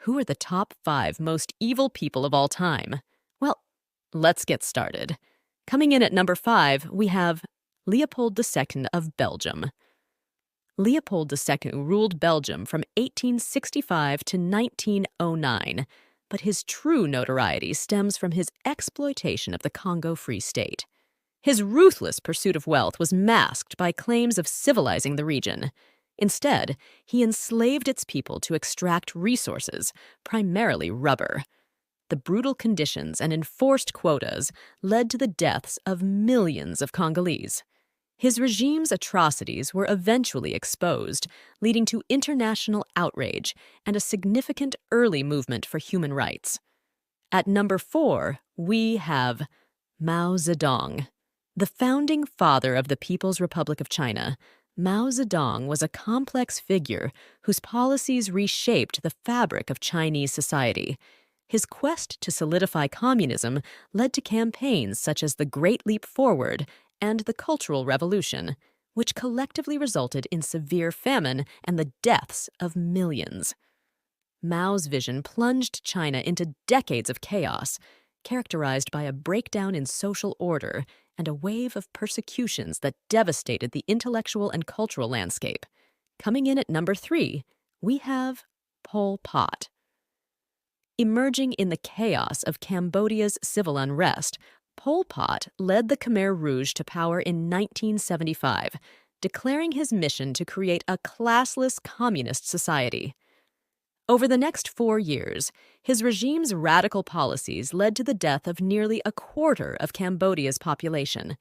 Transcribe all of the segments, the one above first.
Who are the top 5 most evil people of all time? Well, let's get started. Coming in at number 5, we have Leopold II of Belgium. Leopold II ruled Belgium from 1865 to 1909, but his true notoriety stems from his exploitation of the Congo Free State. His ruthless pursuit of wealth was masked by claims of civilizing the region. Instead, he enslaved its people to extract resources, primarily rubber. The brutal conditions and enforced quotas led to the deaths of millions of Congolese. His regime's atrocities were eventually exposed, leading to international outrage and a significant early movement for human rights. At number 4, we have Mao Zedong. The founding father of the People's Republic of China, Mao Zedong was a complex figure whose policies reshaped the fabric of Chinese society. His quest to solidify communism led to campaigns such as the Great Leap Forward and the Cultural Revolution, which collectively resulted in severe famine and the deaths of millions. Mao's vision plunged China into decades of chaos, characterized by a breakdown in social order and a wave of persecutions that devastated the intellectual and cultural landscape. Coming in at number 3, we have Pol Pot. Emerging in the chaos of Cambodia's civil unrest, Pol Pot led the Khmer Rouge to power in 1975, declaring his mission to create a classless communist society. Over the next 4 years, his regime's radical policies led to the death of nearly a quarter of Cambodia's population.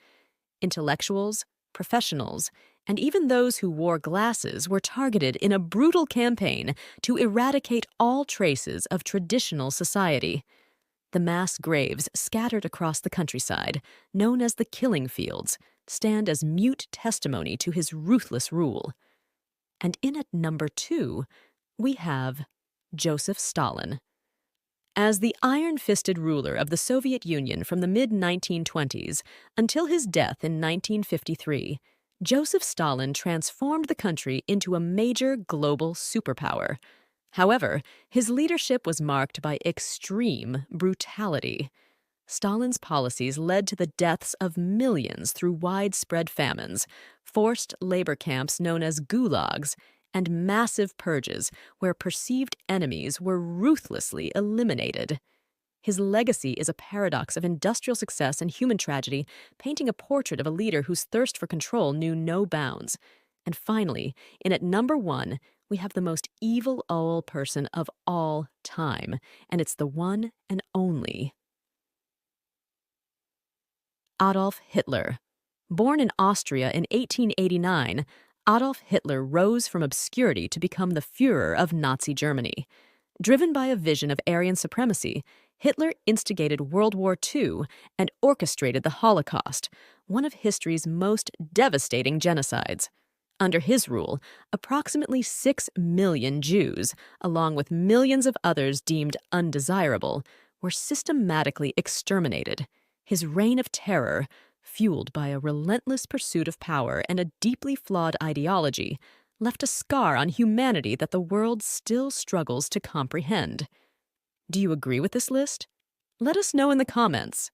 Intellectuals, professionals, and even those who wore glasses were targeted in a brutal campaign to eradicate all traces of traditional society. The mass graves scattered across the countryside, known as the Killing Fields, stand as mute testimony to his ruthless rule. And in at number 2, we have Joseph Stalin. As the iron-fisted ruler of the Soviet Union from the mid-1920s until his death in 1953, Joseph Stalin transformed the country into a major global superpower. However, his leadership was marked by extreme brutality. Stalin's policies led to the deaths of millions through widespread famines, forced labor camps known as gulags, and massive purges where perceived enemies were ruthlessly eliminated. His legacy is a paradox of industrial success and human tragedy, painting a portrait of a leader whose thirst for control knew no bounds. And finally, in at number 1, we have the most evil person of all time, and it's the one and only Adolf Hitler. Born in Austria in 1889, Adolf Hitler rose from obscurity to become the Führer of Nazi Germany. Driven by a vision of Aryan supremacy, Hitler instigated World War II and orchestrated the Holocaust, one of history's most devastating genocides. Under his rule, approximately 6 million Jews, along with millions of others deemed undesirable, were systematically exterminated. His reign of terror, fueled by a relentless pursuit of power and a deeply flawed ideology, left a scar on humanity that the world still struggles to comprehend. Do you agree with this list? Let us know in the comments.